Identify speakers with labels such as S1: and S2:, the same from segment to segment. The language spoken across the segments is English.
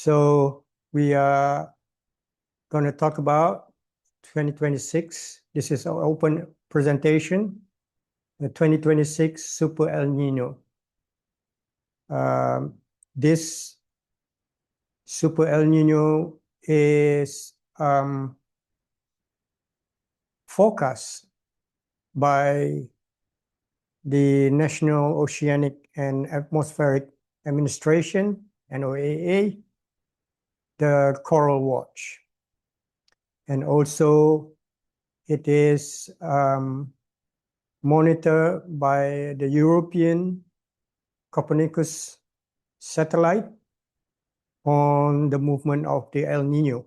S1: So we are going to talk about 2026. This is our open presentation, the 2026 Super El Niño. This Super El Niño is forecast by the National Oceanic and Atmospheric Administration, NOAA, the Coral Watch. And also it is monitored by the European Copernicus satellite on the movement of the El Niño.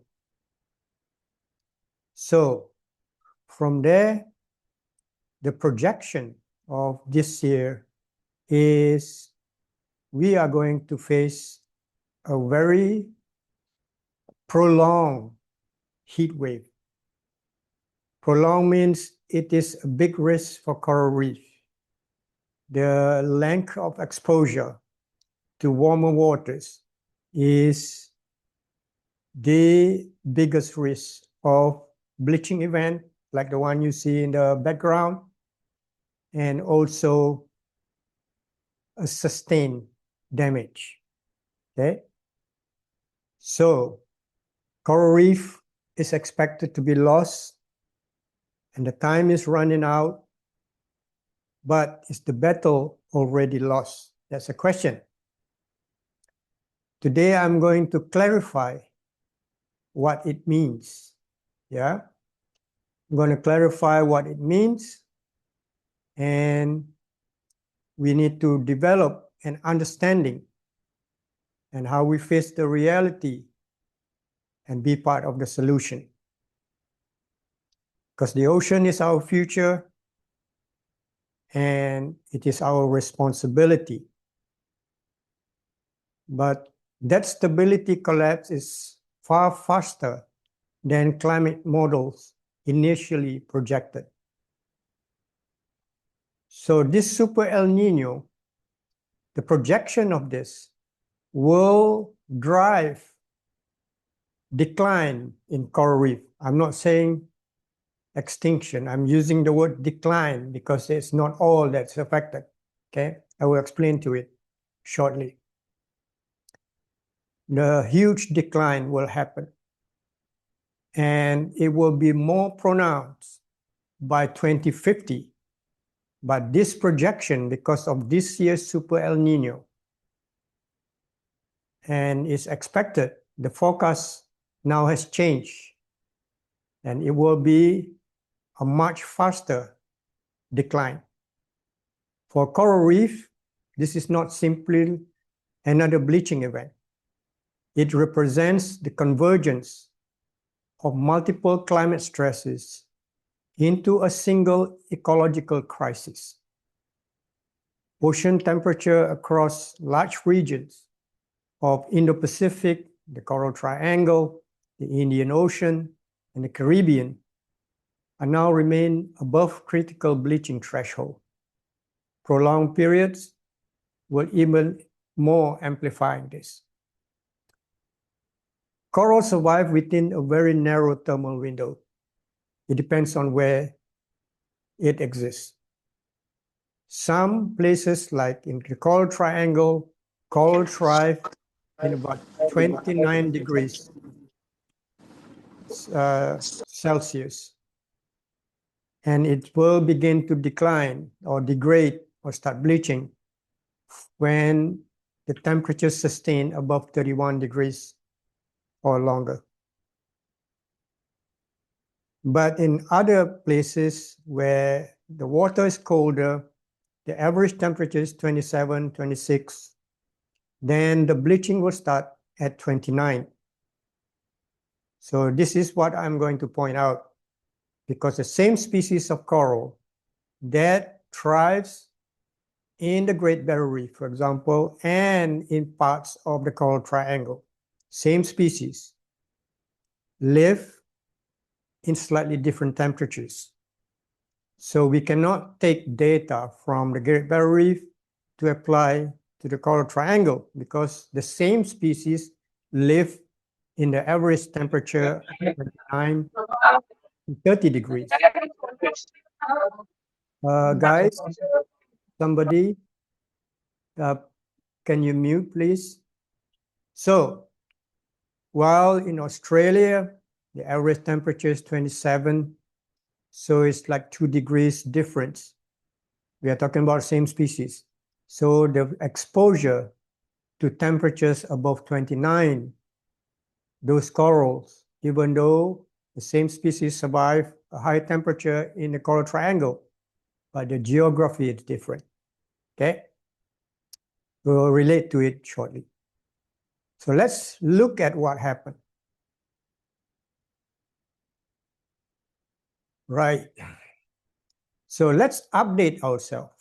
S1: So from there, the projection of this year is we are going to face a very prolonged heat wave. Prolonged means it is a big risk for coral reef. The length of exposure to warmer waters is the biggest risk of bleaching event, like the one you see in the background, and also a sustained damage. Okay? So coral reef is expected to be lost, and the time is running out, but is the battle already lost? That's a question. Today I'm going to clarify what it means. Yeah? I'm going to clarify what it means, and we need to develop an understanding and how we face the reality and be part of the solution. Because the ocean is our future and it is our responsibility. But that stability collapse is far faster than climate models initially projected. So this Super El Niño, the projection of this will drive decline in coral reef. I'm not saying extinction. I'm using the word decline because it's not all that's affected. Okay, I will explain to it shortly. The huge decline will happen, and it will be more pronounced by 2050. But this projection, because of this year's Super El Niño, and is expected, the forecast now has changed, and it will be a much faster decline. For coral reef, this is not simply another bleaching event. It represents the convergence of multiple climate stresses into a single ecological crisis. Ocean temperature across large regions of Indo-Pacific, the Coral Triangle, the Indian Ocean, and the Caribbean are now remain above critical bleaching threshold. Prolonged periods will even more amplify this. Coral survive within a very narrow thermal window. It depends on where it exists. Some places, like in the Coral Triangle, coral thrive in about 29 degrees Celsius. And it will begin to decline or degrade or start bleaching when the temperature sustain above 31 degrees or longer. But in other places where the water is colder, the average temperature is 27, 26, then the bleaching will start at 29. So this is what I'm going to point out, because the same species of coral that thrives in the Great Barrier Reef, for example, and in parts of the Coral Triangle, same species, live in slightly different temperatures. So we cannot take data from the Great Barrier Reef to apply to the Coral Triangle, because the same species live in the average temperature 29 to 30 degrees. Guys, somebody, can you mute, please? So, while in Australia, the average temperature is 27, so it's like 2 degrees difference. We are talking about same species. So the exposure to temperatures above 29, those corals, even though the same species survive a high temperature in the coral triangle, but the geography is different, okay? We'll relate to it shortly. So let's look at what happened. Right. So let's update ourselves.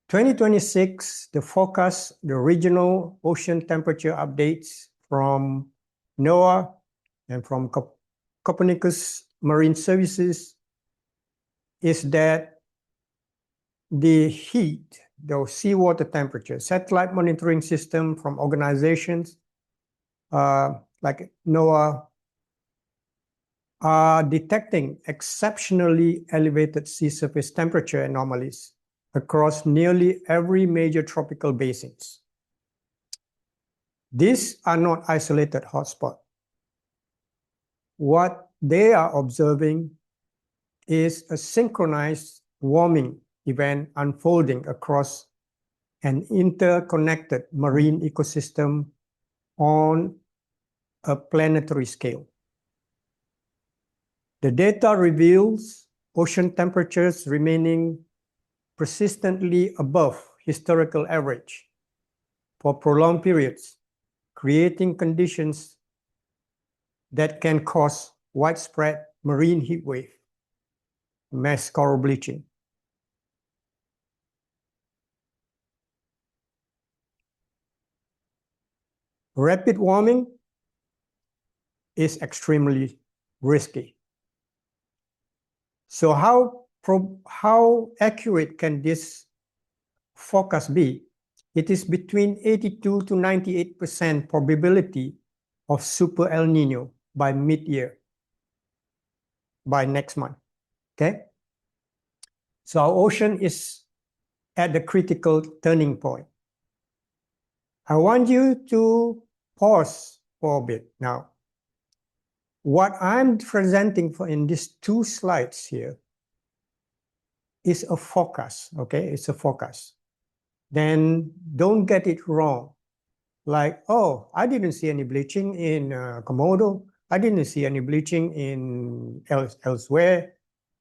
S1: 2026, the forecast, the regional ocean temperature updates from NOAA and from Copernicus Marine Services is that the heat, the seawater temperature, satellite monitoring system from organizations like NOAA are detecting exceptionally elevated sea surface temperature anomalies across nearly every major tropical basins. These are not isolated hotspots. What they are observing is a synchronized warming event unfolding across an interconnected marine ecosystem on a planetary scale. The data reveals ocean temperatures remaining persistently above historical average for prolonged periods, creating conditions that can cause widespread marine heat wave, mass coral bleaching. Rapid warming is extremely risky. So how accurate can this forecast be? It is between 82 to 98% probability of Super El Niño by mid-year, by next month, okay? So our ocean is at the critical turning point. I want you to pause for a bit now. What I'm presenting in these 2 slides here is a forecast, okay? It's a forecast. Then don't get it wrong. Like, oh, I didn't see any bleaching in Komodo. I didn't see any bleaching in elsewhere,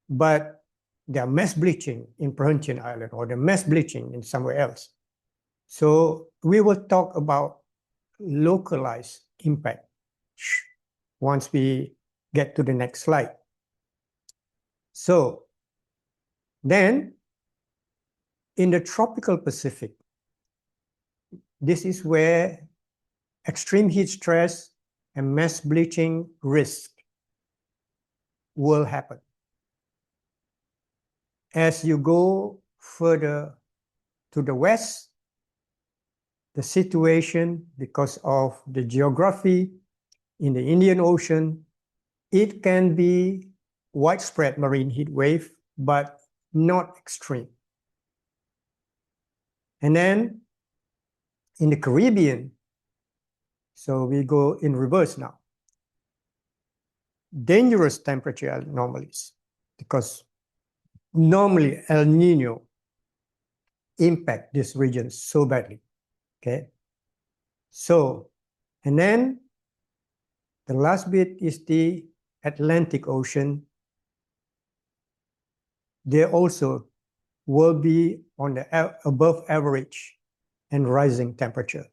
S1: but there are mass bleaching in Perhentian Island or the mass bleaching in somewhere else. So we will talk about localized impact once we get to the next slide. So then in the tropical Pacific, this is where extreme heat stress and mass bleaching risk will happen. As you go further to the west, the situation, because of the geography in the Indian Ocean, it can be widespread marine heat wave, but not extreme. And then in the Caribbean, so we go in reverse now. Dangerous temperature anomalies, because normally El Nino impact this region so badly, okay? So, and then the last bit is the Atlantic Ocean. There also will be on the above average and rising temperature.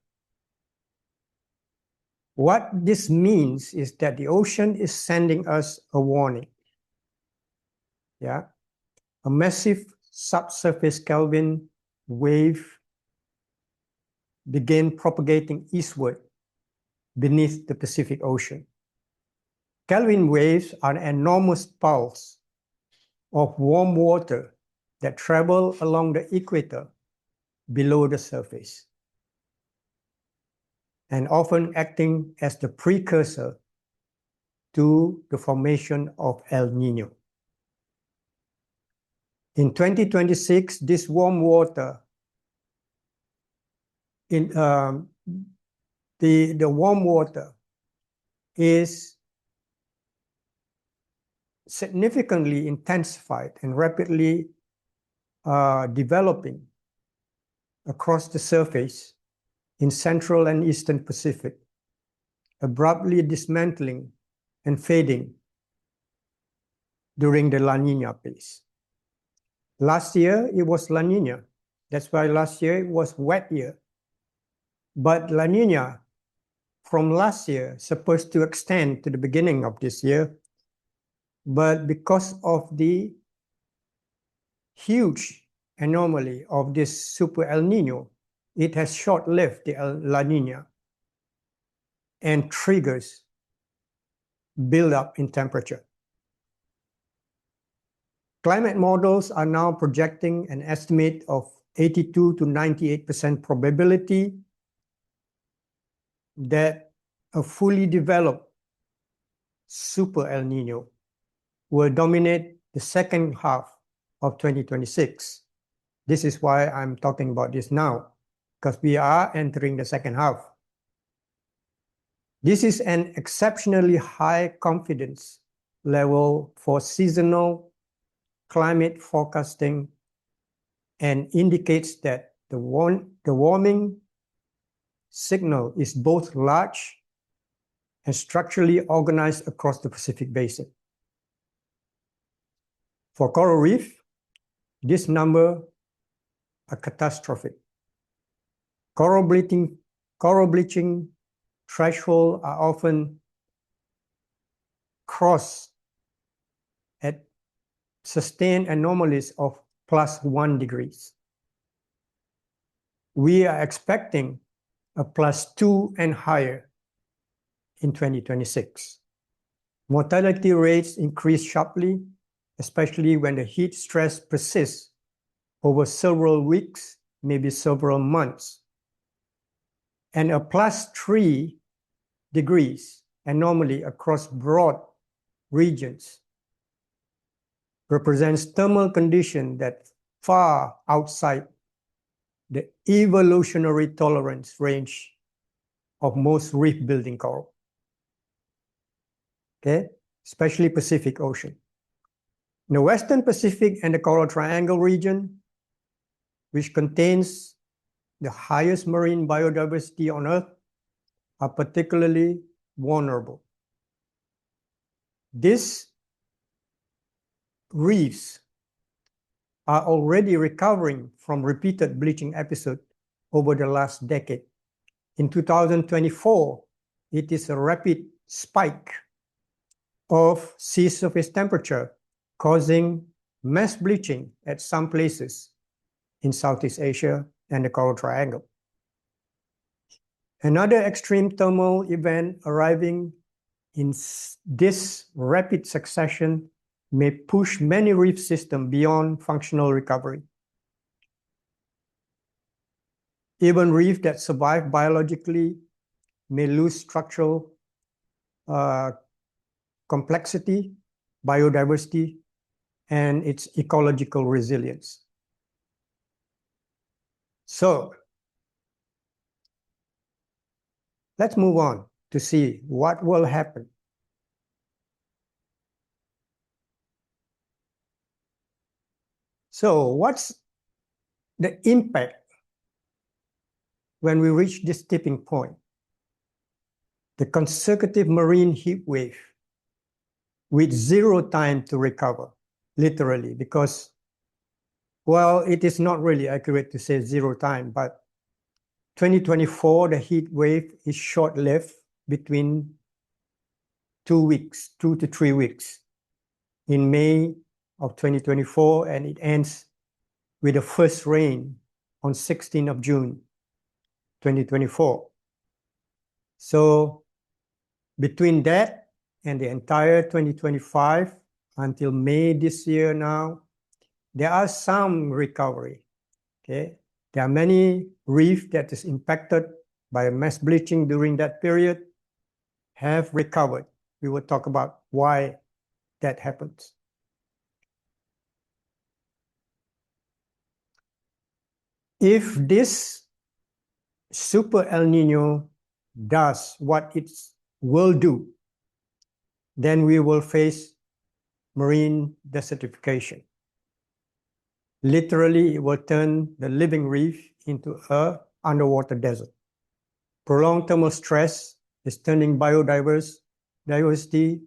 S1: What this means is that the ocean is sending us a warning. Yeah, a massive subsurface Kelvin wave began propagating eastward beneath the Pacific Ocean. Kelvin waves are an enormous pulse of warm water that travel along the equator below the surface. and often acting as the precursor to the formation of El Niño. In 2026, this warm water, the warm water is significantly intensified and rapidly developing across the surface in Central and Eastern Pacific, abruptly dismantling and fading during the La Nina phase. Last year, it was La Nina. That's why last year it was wet year. But La Nina from last year supposed to extend to the beginning of this year. But because of the huge anomaly of this Super El Niño, it has short-lived the La Nina and triggers build-up in temperature. Climate models are now projecting an estimate of 82 to 98% probability that a fully developed Super El Niño will dominate the second half of 2026. This is why I'm talking about this now, because we are entering the second half. This is an exceptionally high confidence level for seasonal climate forecasting and indicates that the warming signal is both large and structurally organized across the Pacific Basin. For coral reef, this number are catastrophic. Coral bleaching thresholds are often crossed at sustained anomalies of +1 degrees. We are expecting a +2 and higher in 2026. Mortality rates increase sharply, especially when the heat stress persists over several weeks, maybe several months. And a +3 degrees anomaly across broad regions represents thermal condition that far outside the evolutionary tolerance range of most reef building coral. Okay, especially Pacific Ocean. In the Western Pacific and the Coral Triangle region, which contains the highest marine biodiversity on Earth, are particularly vulnerable. These reefs are already recovering from repeated bleaching episodes over the last decade. In 2024, it is a rapid spike of sea surface temperature causing mass bleaching at some places in Southeast Asia and the Coral Triangle. Another extreme thermal event arriving in this rapid succession may push many reef systems beyond functional recovery. Even reefs that survive biologically may lose structural complexity, biodiversity, and its ecological resilience. So, let's move on to see what will happen. So, what's the impact when we reach this tipping point? The consecutive marine heat wave with zero time to recover, literally, because, well, it is not really accurate to say zero time, but 2024, the heat wave is short-lived between 2 weeks, 2 to 3 weeks in May of 2024, and it ends with the first rain on 16th of June, 2024. So between that and the entire 2025 until May this year now, there are some recovery, okay? There are many reefs that is impacted by mass bleaching during that period have recovered. We will talk about why that happens. If this Super El Nino does what it will do, then we will face marine desertification. Literally, it will turn the living reef into an underwater desert. Prolonged thermal stress is turning biodiversity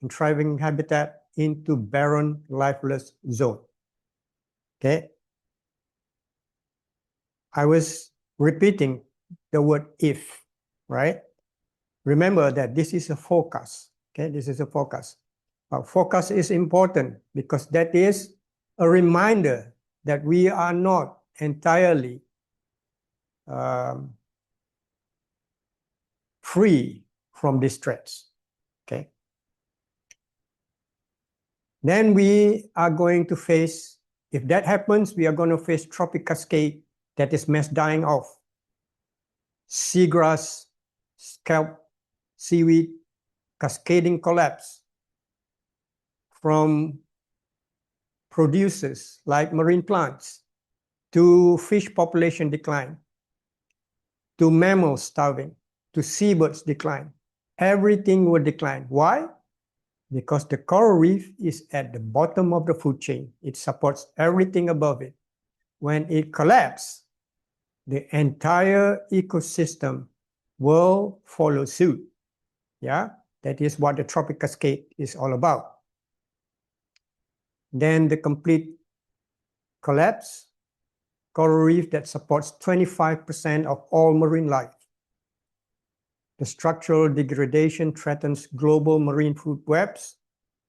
S1: and thriving habitat into barren, lifeless zone. Okay? I was repeating the word if, right? Remember that this is a forecast. Okay, this is a forecast. Forecast is important because that is a reminder that we are not entirely free from these threats. Okay. Then we are going to face, if that happens, we are going to face tropic cascade that is mass dying off. Seagrass, scalp, seaweed, cascading collapse from producers like marine plants to fish population decline, to mammals starving, to seabirds decline. Everything will decline. Why? Because the coral reef is at the bottom of the food chain. It supports everything above it. When it collapses, the entire ecosystem will follow suit. Yeah, that is what the tropic cascade is all about. Then the complete collapse, coral reef that supports 25% of all marine life. The structural degradation threatens global marine food webs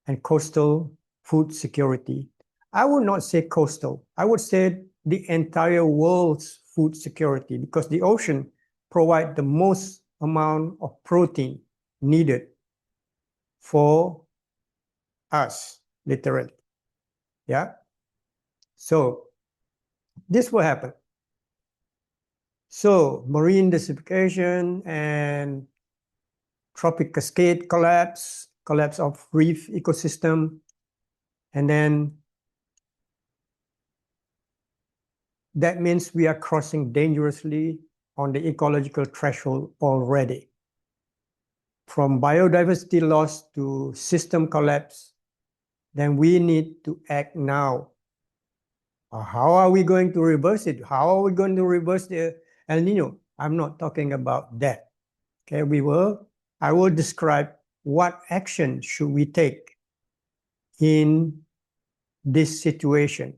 S1: and coastal food security. I would not say coastal. I would say the entire world's food security, because the ocean provides the most amount of protein needed for us, literally. Yeah? So this will happen. So marine desertification and tropic cascade collapse of reef ecosystem, and then that means we are crossing dangerously on the ecological threshold already. From biodiversity loss to system collapse, then we need to act now. How are we going to reverse it? How are we going to reverse the El Nino? I'm not talking about that. Okay, I will describe what action should we take in this situation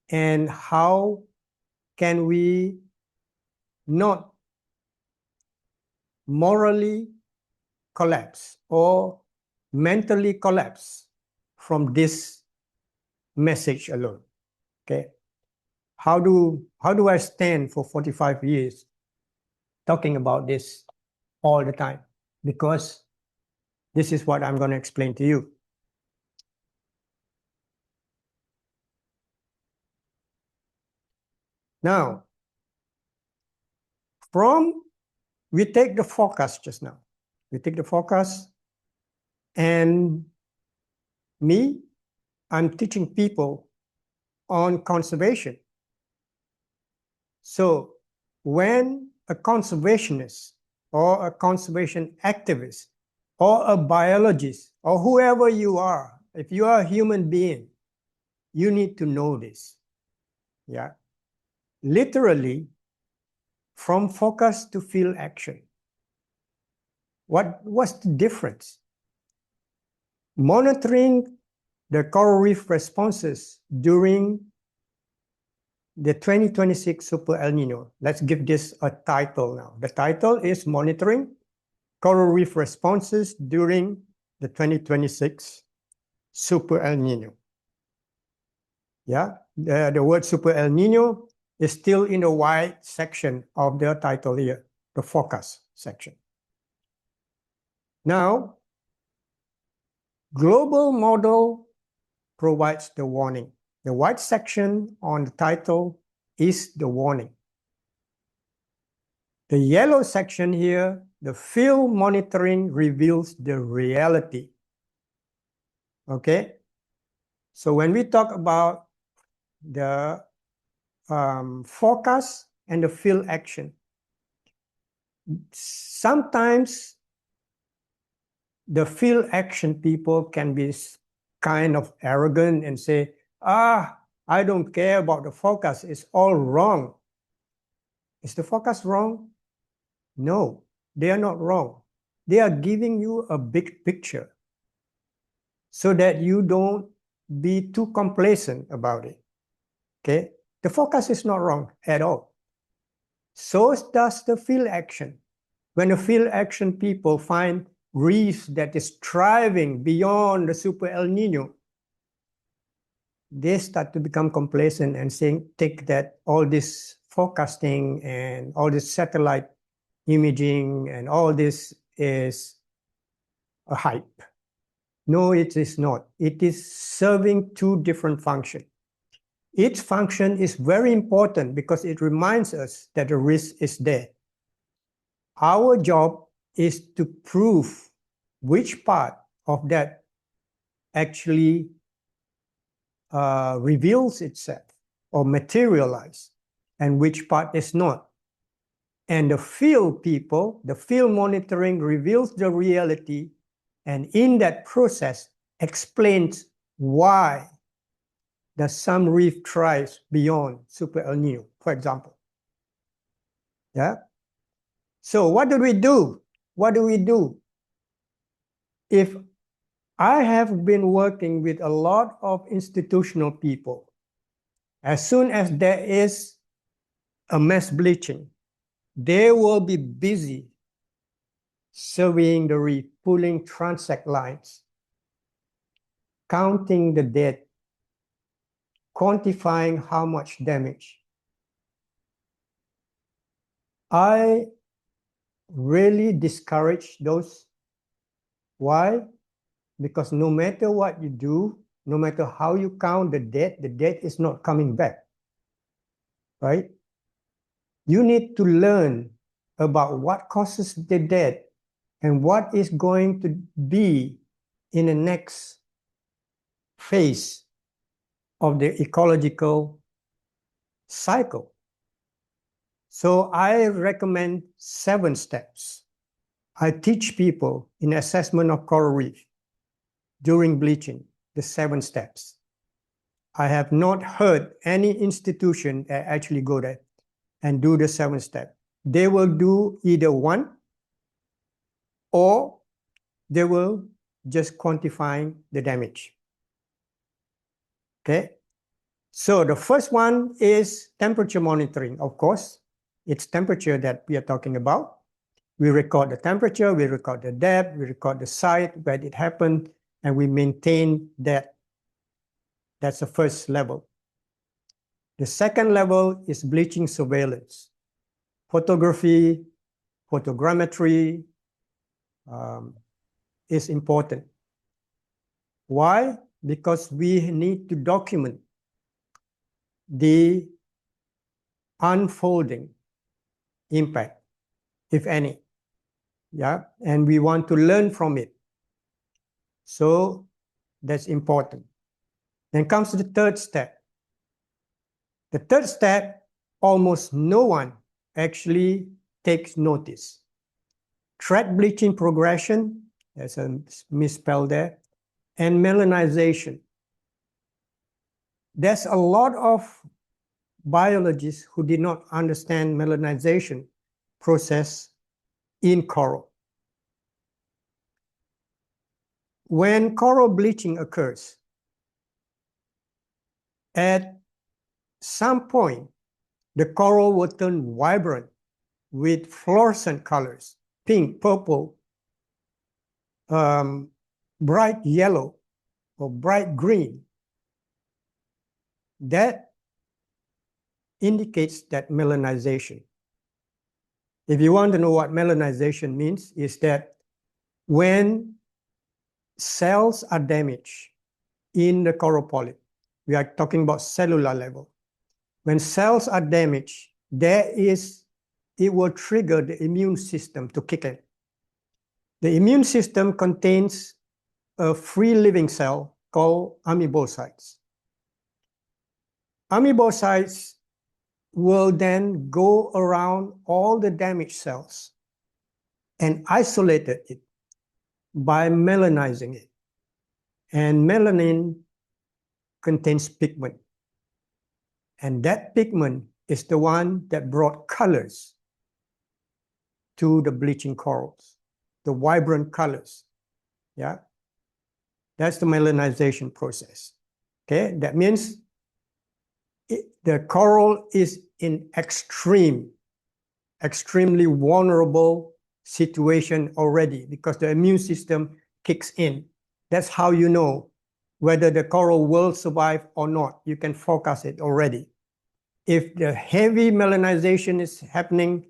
S1: and how can we not morally collapse or mentally collapse from this message alone. Okay, how do I stand for 45 years talking about this all the time? Because this is what I'm going to explain to you. Now, we take the forecast just now. We take the forecast, and I'm teaching people on conservation. So when a conservationist or a conservation activist or a biologist or whoever you are, if you are a human being, you need to know this. Yeah. Literally, from focus to field action. What's the difference? Monitoring the coral reef responses during the 2026 Super El Nino. Let's give this a title now. The title is Monitoring Coral Reef Responses During the 2026 Super El Nino. Yeah, the word Super El Nino is still in the white section of the title here, the focus section. Now, global model provides the warning. The white section on the title is the warning. The yellow section here, the field monitoring reveals the reality. Okay? So when we talk about the forecast and the field action, sometimes the field action people can be kind of arrogant and say, I don't care about the forecast, it's all wrong. Is the forecast wrong? No, they are not wrong. They are giving you a big picture so that you don't be too complacent about it. Okay? The forecast is not wrong at all. So does the field action. When the field action people find reefs that is thriving beyond the Super El Niño, they start to become complacent and saying, take that all this forecasting and all this satellite imaging and all this is a hype. No, it is not. It is serving two different functions. Each function is very important because it reminds us that the risk is there. Our job is to prove which part of that actually reveals itself or materializes and which part is not. And the field people, the field monitoring reveals the reality, and in that process explains why the some reef thrives beyond Super El Niño, for example. Yeah. So what do we do? What do we do? If I have been working with a lot of institutional people, as soon as there is a mass bleaching, they will be busy surveying the reef, pulling transect lines, counting the dead, quantifying how much damage. I really discourage those. Why? Because no matter what you do, no matter how you count the dead is not coming back, right? You need to learn about what causes the death and what is going to be in the next phase of the ecological cycle. So I recommend 7 steps. I teach people in assessment of coral reef during bleaching, the 7 steps. I have not heard any institution that actually go there and do the 7 steps. They will do either one or they will just quantifying the damage. Okay? So the first one is temperature monitoring, of course. It's temperature that we are talking about. We record the temperature, we record the depth, we record the site where it happened, and we maintain that. That's the first level. The second level is bleaching surveillance. Photography, photogrammetry is important. Why? Because we need to document the unfolding impact, if any. Yeah, and we want to learn from it. So that's important. Then comes the third step. The third step, almost no one actually takes notice. Threat bleaching progression, there's a misspell there, and melanization. There's a lot of biologists who did not understand melanization process in coral. When coral bleaching occurs, at some point, the coral will turn vibrant with fluorescent colors, pink, purple, bright yellow, or bright green. That indicates that melanization. If you want to know what melanization means, is that when cells are damaged in the coral polyp, we are talking about cellular level. When cells are damaged, there is it will trigger the immune system to kick in. The immune system contains a free living cell called amoebocytes. Amoebocytes will then go around all the damaged cells and isolate it by melanizing it. And melanin contains pigment. And that pigment is the one that brought colors to the bleaching corals, the vibrant colors. Yeah, that's the melanization process. Okay, that means the coral is in extremely vulnerable situation already because the immune system kicks in. That's how you know whether the coral will survive or not. You can forecast it already. If the heavy melanization is happening,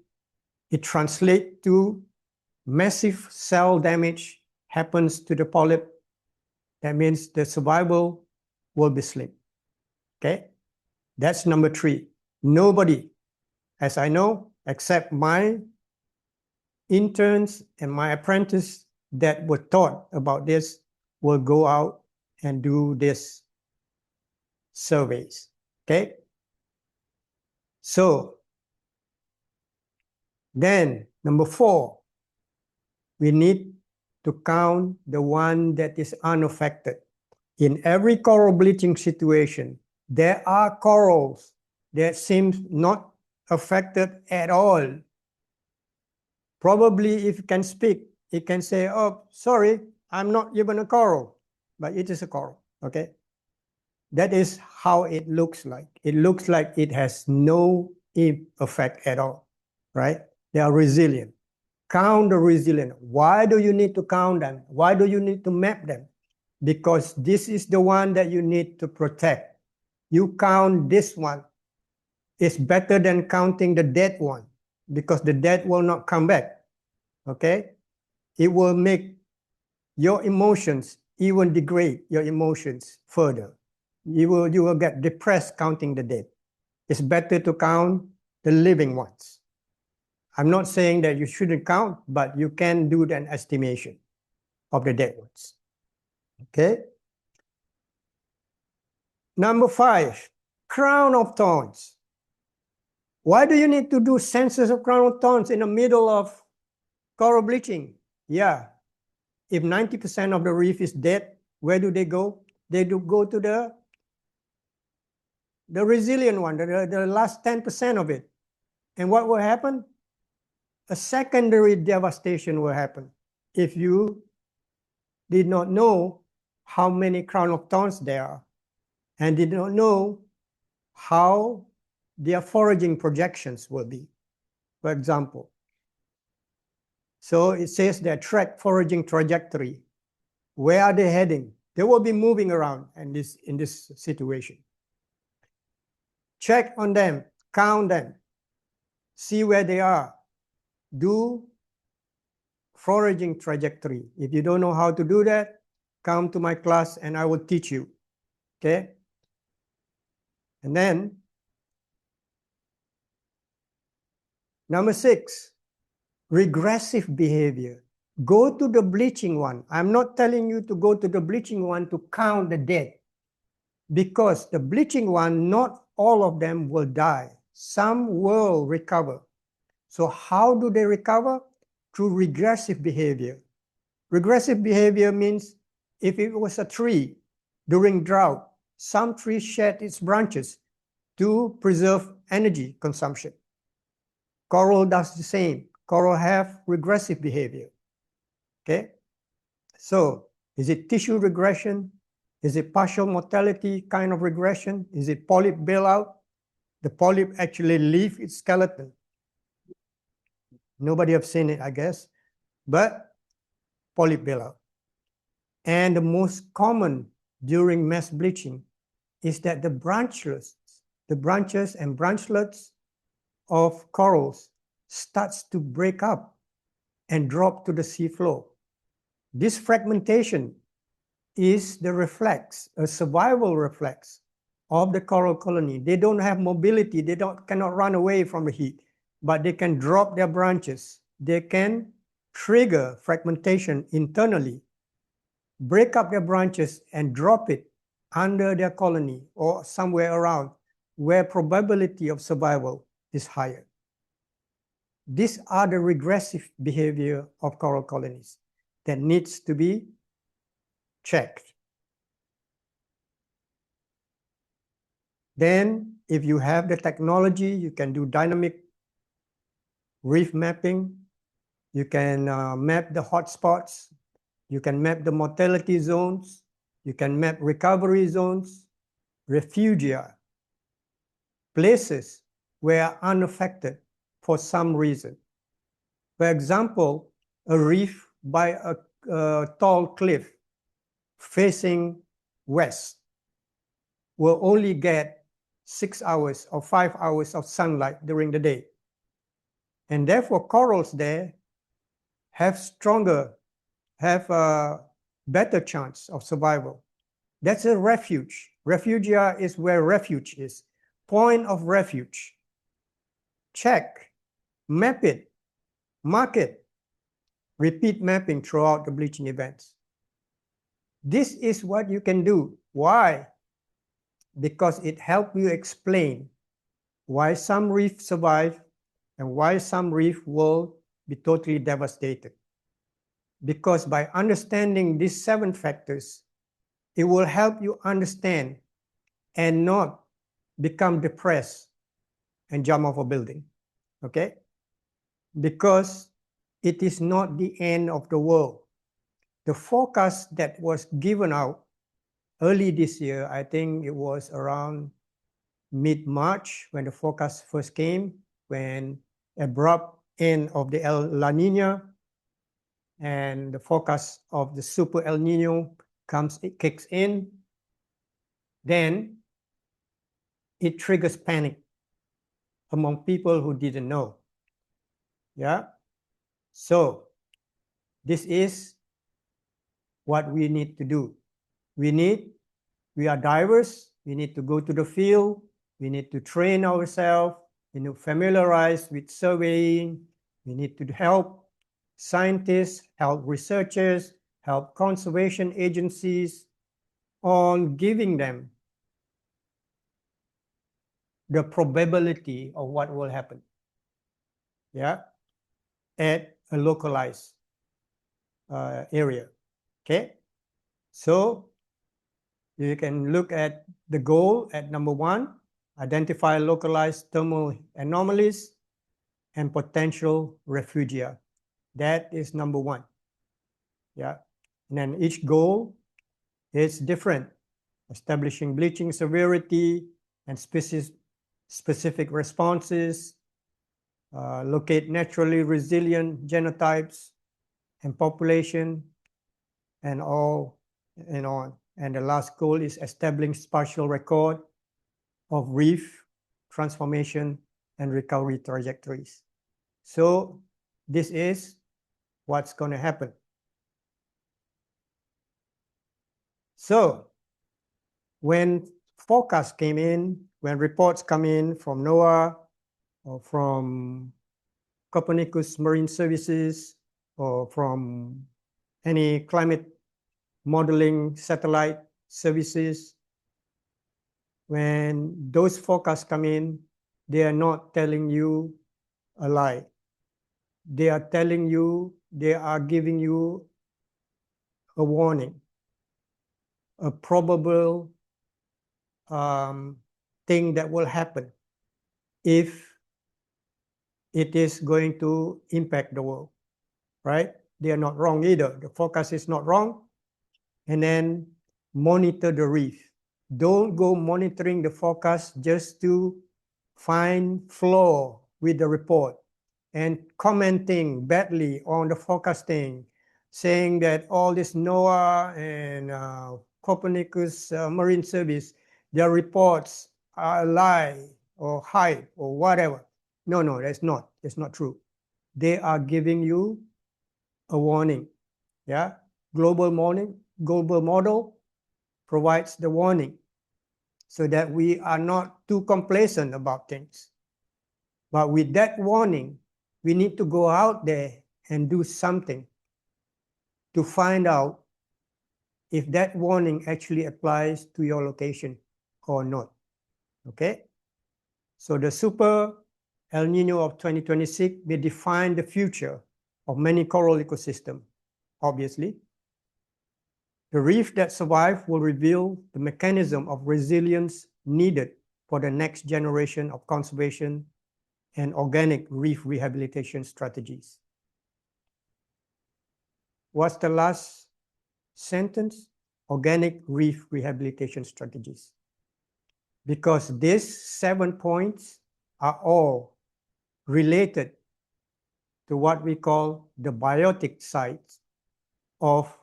S1: it translates to massive cell damage happens to the polyp. That means the survival will be slim. Okay, that's number 3. Nobody, as I know, except my interns and my apprentices that were taught about this, will go out and do this surveys. Okay, so then number 4, we need to count the one that is unaffected. In every coral bleaching situation, there are corals that seem not affected at all. Probably if you can speak, it can say, oh, sorry, I'm not even a coral, but it is a coral, okay? That is how it looks like. It looks like it has no effect at all, right? They are resilient. Count the resilient. Why do you need to count them? Why do you need to map them? Because this is the one that you need to protect. You count this one. It's better than counting the dead one because the dead will not come back, okay? It will make your emotions, even degrade your emotions further. You will get depressed counting the dead. It's better to count the living ones. I'm not saying that you shouldn't count, but you can do an estimation of the dead ones. Okay? Number 5, crown of thorns. Why do you need to do census of crown of thorns in the middle of coral bleaching? Yeah, if 90% of the reef is dead, where do they go? They do go to the resilient one, the last 10% of it. And what will happen? A secondary devastation will happen if you did not know how many crown of thorns there are and did not know how their foraging projections will be, for example. So it says their foraging trajectory. Where are they heading? They will be moving around in this situation. Check on them, count them, see where they are. Do foraging trajectory. If you don't know how to do that, come to my class and I will teach you. Okay? And then, number 6, regressive behavior. Go to the bleaching one. I'm not telling you to go to the bleaching one to count the dead, because the bleaching one, not all of them will die. Some will recover. So how do they recover? Through regressive behavior. Regressive behavior means if it was a tree during drought, some trees shed its branches to preserve energy consumption. Coral does the same. Coral have regressive behavior. Okay? So is it tissue regression? Is it partial mortality kind of regression? Is it polyp bailout? The polyp actually leave its skeleton. Nobody have seen it, I guess, but polyp bailout. And the most common during mass bleaching is that the branches and branchlets of corals starts to break up and drop to the seafloor. This fragmentation is the reflex, a survival reflex of the coral colony. They don't have mobility. They cannot run away from the heat. but they can drop their branches. They can trigger fragmentation internally, break up their branches and drop it under their colony or somewhere around where probability of survival is higher. These are the regressive behavior of coral colonies that needs to be checked. Then, if you have the technology, you can do dynamic reef mapping. You can map the hotspots. You can map the mortality zones. You can map recovery zones, refugia, places where unaffected for some reason. For example, a reef by a tall cliff facing west will only get 6 hours or 5 hours of sunlight during the day. And therefore, corals there have a better chance of survival. That's a refuge. Refugia is where refuge is. Point of refuge. Check, map it, mark it, repeat mapping throughout the bleaching events. This is what you can do. Why? Because it helps you explain why some reefs survive and why some reefs will be totally devastated. Because by understanding these 7 factors, it will help you understand and not become depressed and jump off a building, okay? Because it is not the end of the world. The forecast that was given out early this year, I think it was around mid-March when the forecast first came, when abrupt end of the El Niño and the forecast of the Super El Niño kicks in, then it triggers panic among people who didn't know. Yeah. So this is what we need to do. We are divers. We need to go to the field. We need to train ourselves. We need to familiarize with surveying. We need to help scientists, help researchers, help conservation agencies on giving them the probability of what will happen, yeah, at a localized area, okay? So you can look at the goal at number 1, identify localized thermal anomalies and potential refugia. That is number 1, yeah? And then each goal is different, establishing bleaching severity and specific responses, locate naturally resilient genotypes and population, and all and on. And the last goal is establishing spatial record of reef transformation and recovery trajectories. So this is what's going to happen. So when forecasts came in, when reports come in from NOAA or from Copernicus Marine Services or from any climate modeling satellite services, when those forecasts come in, they are not telling you a lie. They are telling you, they are giving you a warning, a probable thing that will happen if it is going to impact the world, right? They are not wrong either. The forecast is not wrong. And then monitor the reef. Don't go monitoring the forecast just to find flaw with the report and commenting badly on the forecasting, saying that all this NOAA and Copernicus Marine Service, their reports are a lie or hype or whatever. No, that's not. That's not true. They are giving you a warning. Yeah, global model provides the warning so that we are not too complacent about things. But with that warning, we need to go out there and do something to find out if that warning actually applies to your location or not. Okay? So the Super El Niño of 2026 may define the future of many coral ecosystems, obviously. The reef that survive will reveal the mechanism of resilience needed for the next generation of conservation and organic reef rehabilitation strategies. What's the last sentence? Organic reef rehabilitation strategies. Because these 7 points are all related to what we call the biotic sides of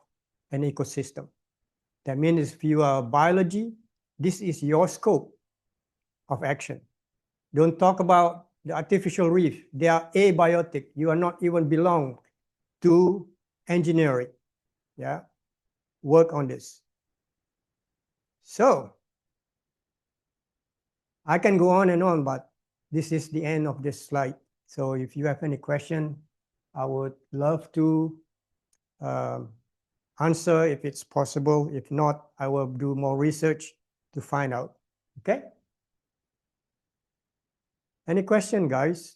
S1: an ecosystem. That means if you are biology, this is your scope of action. Don't talk about the artificial reef. They are abiotic. You are not even belong to engineering. Yeah, work on this. So I can go on and on, but this is the end of this slide. So if you have any question, I would love to answer if it's possible. If not, I will do more research to find out. Okay? Any question, guys?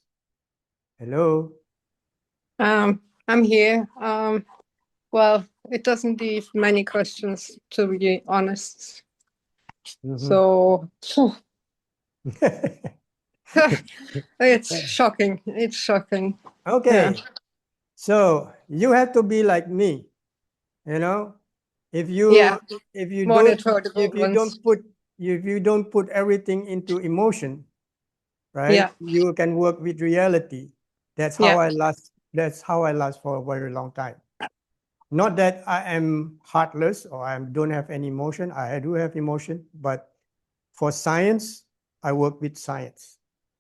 S1: Hello?
S2: I'm here. Well, it doesn't leave many questions, to be honest. So it's shocking. It's shocking.
S1: Okay.
S2: Yeah.
S1: So you have to be like me, you know? If you
S2: Monitor the movements.
S1: if you don't put everything into emotion, right?
S2: Yeah.
S1: You can work with reality. That's how I last for a very long time. Not that I am heartless or I don't have any emotion. I do have emotion, but for science, I work with science.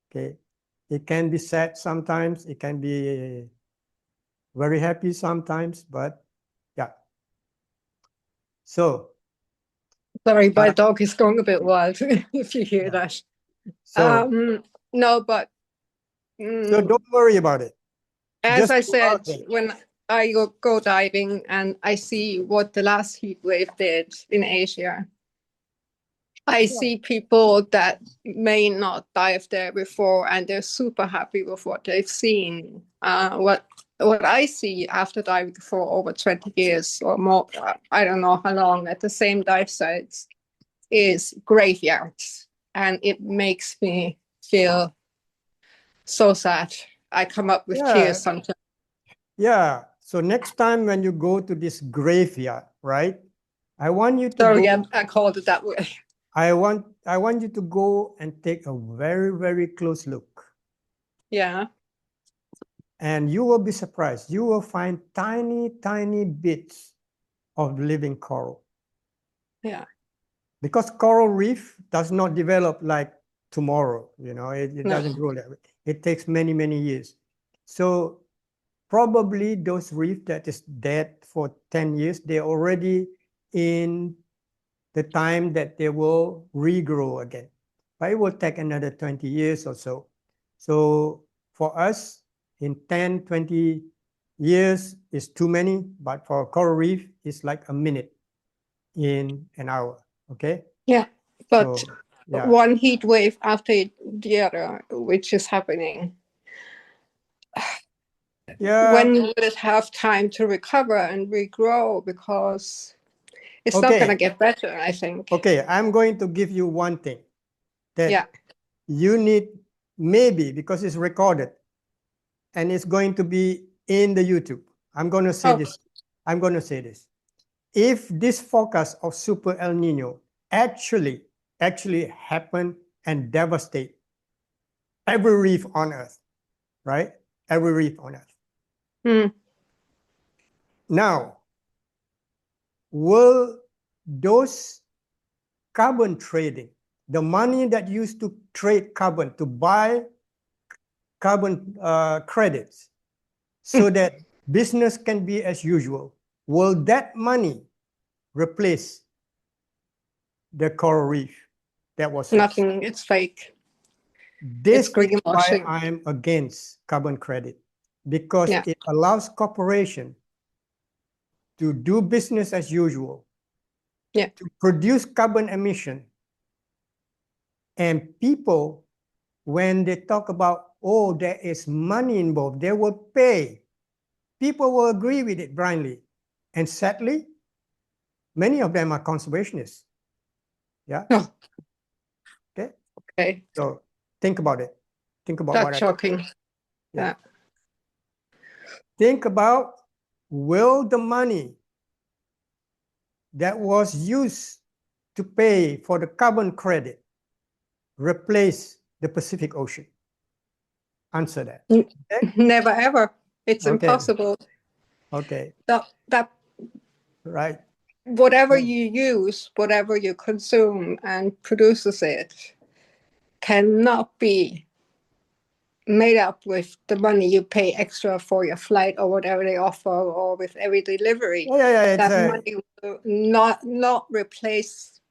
S1: Okay. It can be sad sometimes, it can be very happy sometimes, but yeah. So
S2: Sorry, my dog is going a bit wild if you hear that.
S1: so
S2: No, but
S1: so don't worry about it.
S2: as
S1: Just
S2: I
S1: go out
S2: said,
S1: there.
S2: when I go diving and I see what the last heat wave did in Asia, I see people that may not dive there before, and they're super happy with what they've seen. What I see after diving for over 20 years or more, I don't know how long, at the same dive sites, is graveyards, and it makes me feel so sad. I come up with tears sometimes.
S1: Yeah. So next time when you go to this graveyard, right? I want you to
S2: Sorry,
S1: go.
S2: I called it that way.
S1: I want you to go and take a very, very close look.
S2: Yeah.
S1: And you will be surprised. You will find tiny, tiny bits of living coral.
S2: Yeah.
S1: Because coral reef does not develop like tomorrow, it doesn't grow that way. It takes many, many years. So probably those reef that is dead for 10 years, they're already in the time that they will regrow again. But it will take another 20 years or so. So for us, in 10, 20 years is too many, but for coral reef, it's like a minute in an hour, okay?
S2: Yeah, but
S1: so, yeah.
S2: one heat wave after the other, which is happening.
S1: Yeah.
S2: When will it have time to recover and regrow? Because it's not going to get better, I think.
S1: Okay, I'm going to give you one thing that you need, maybe because it's recorded and it's going to be in the YouTube. I'm going to say this. I'm going to say this. If this forecast of Super El Nino actually happen and devastate every reef on Earth, right? Every reef on Earth. Now, will those carbon trading, the money that used to trade carbon, to buy carbon credits so that business can be as usual, will that money replace the coral reef that was lost?
S2: Nothing, it's fake.
S1: This is why
S2: greenwashing.
S1: I'm against carbon credit, because
S2: Yeah.
S1: it allows corporation to do business as usual,
S2: Yeah.
S1: to produce carbon emission. And people, when they talk about, oh, there is money involved, they will pay. People will agree with it blindly. And sadly, many of them are conservationists. Yeah.
S2: Oh,
S1: Okay.
S2: okay.
S1: So think about it. Think about what
S2: That's
S1: I
S2: shocking.
S1: Yeah.
S2: Yeah.
S1: Think about, will the money that was used to pay for the carbon credit replace the Pacific Ocean? Answer that. Okay.
S2: Never ever. It's
S1: Okay.
S2: impossible.
S1: Okay.
S2: That
S1: Right.
S2: whatever you use, whatever you consume and produces it, cannot be made up with the money you pay extra for your flight or whatever they offer, or with every delivery.
S1: Yeah. It's
S2: That money will not replace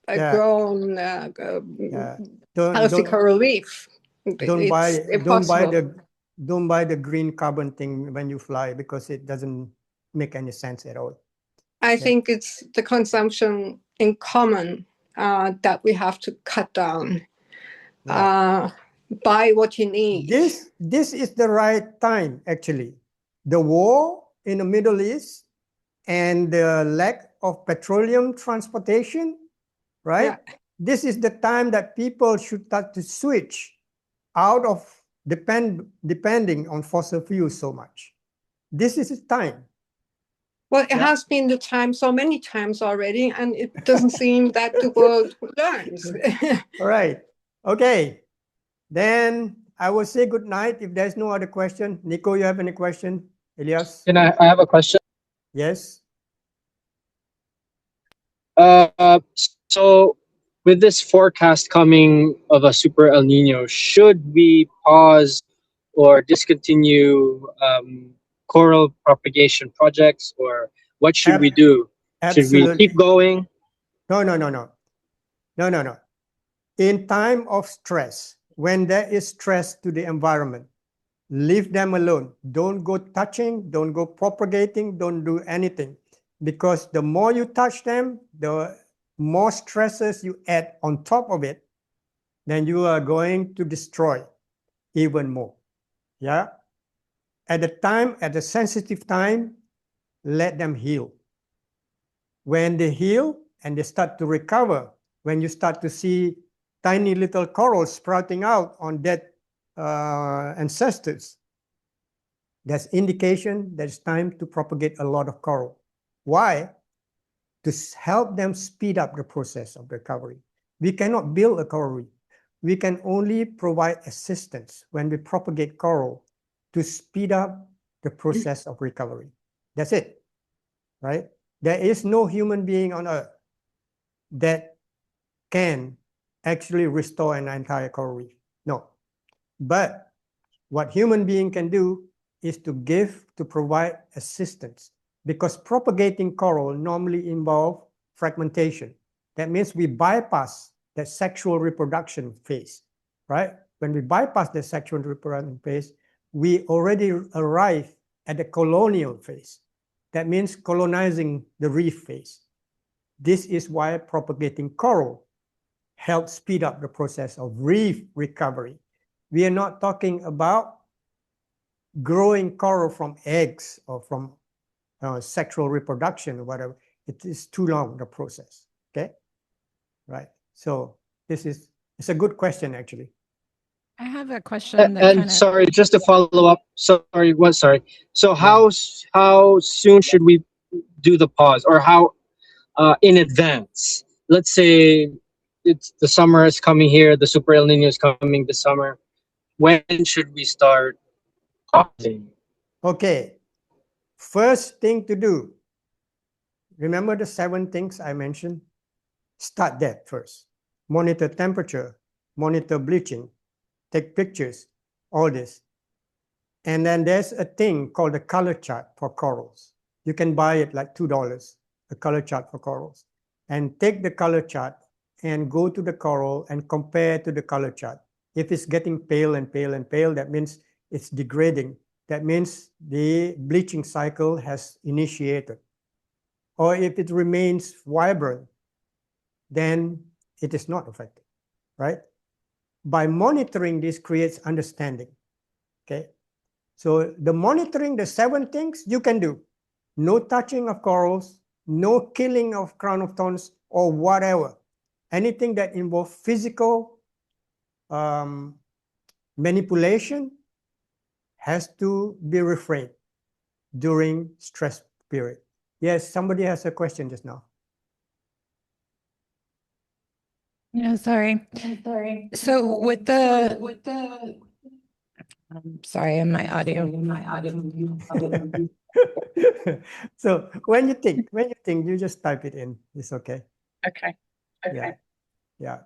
S2: a
S1: Yeah.
S2: grown
S1: Yeah.
S2: healthy coral reef.
S1: Don't
S2: It's impossible.
S1: don't buy the green carbon thing when you fly, because it doesn't make any sense at all.
S2: I
S1: Okay.
S2: think it's the consumption in common that we have to cut down.
S1: Yeah.
S2: Buy what you need.
S1: This is the right time, actually. The war in the Middle East and the lack of petroleum transportation, right?
S2: Yeah.
S1: This is the time that people should start to switch out of depending on fossil fuels so much. This is the time.
S2: Well, it
S1: Yeah.
S2: has been the time so many times already, and it doesn't seem that the world learns.
S1: All right. Okay. Then I will say good night if there's no other question. Nico, you have any question? Elias?
S3: I have a question.
S1: Yes.
S3: So with this forecast coming of a Super El Nino, should we pause or discontinue coral propagation projects, or what should we do? Should we keep
S1: Absolutely.
S3: going?
S1: No. In time of stress, when there is stress to the environment, leave them alone. Don't go touching, don't go propagating, don't do anything. Because the more you touch them, the more stresses you add on top of it, then you are going to destroy even more. Yeah. At the sensitive time, let them heal. When they heal and they start to recover, when you start to see tiny little corals sprouting out on dead ancestors, that's indication that it's time to propagate a lot of coral. Why? To help them speed up the process of recovery. We cannot build a coral reef. We can only provide assistance when we propagate coral to speed up the process of recovery. That's it, right? There is no human being on Earth that can actually restore an entire coral reef. No. But what human being can do is to provide assistance, because propagating coral normally involve fragmentation. That means we bypass that sexual reproduction phase, right? When we bypass the sexual reproduction phase, we already arrive at the colonial phase. That means colonizing the reef phase. This is why propagating coral helps speed up the process of reef recovery. We are not talking about growing coral from eggs or from sexual reproduction or whatever. It is too long, the process. Okay. Right. So it's a good question, actually.
S4: I have a question that
S3: And
S4: kind of
S3: sorry, just to follow up. Sorry, what? Sorry. So
S1: Yeah.
S3: how soon should we do the pause, or how in advance? Let's say it's the summer is coming here. The Super El Nino is coming this summer. When should we start pausing?
S1: Okay. First thing to do, remember the 7 things I mentioned? Start that first. Monitor temperature, monitor bleaching, take pictures, all this. And then there's a thing called a color chart for corals. You can buy it like $2, a color chart for corals. And take the color chart and go to the coral and compare to the color chart. If it's getting pale and pale and pale, that means it's degrading. That means the bleaching cycle has initiated. Or if it remains vibrant, then it is not affected, right? By monitoring, this creates understanding, okay? So the monitoring, the 7 things you can do. No touching of corals, no killing of crown of thorns or whatever. Anything that involves physical manipulation has to be refrained during stress period. Yes, somebody has a question just now.
S4: Yeah, sorry. So with the sorry, my audio.
S1: So when you think, you just type it in. It's okay.
S4: Okay.
S1: Yeah.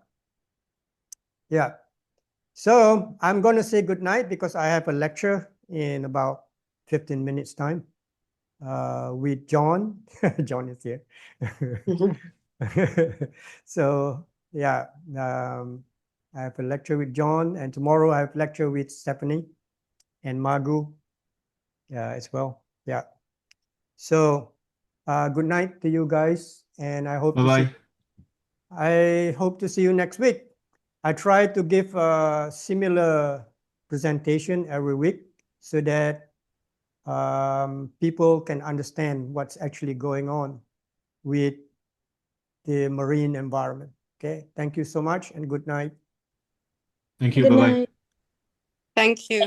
S1: So I'm going to say good night because I have a lecture in about 15 minutes time with John. John is here. So yeah, I have a lecture with John, and tomorrow I have a lecture with Stephanie and Magu as well. Yeah. So good night to you guys, and I hope to see you next week. I try to give a similar presentation every week so that people can understand what's actually going on with the marine environment. Okay, thank you so much and good night.
S5: Thank you. Bye-bye.
S2: Thank you.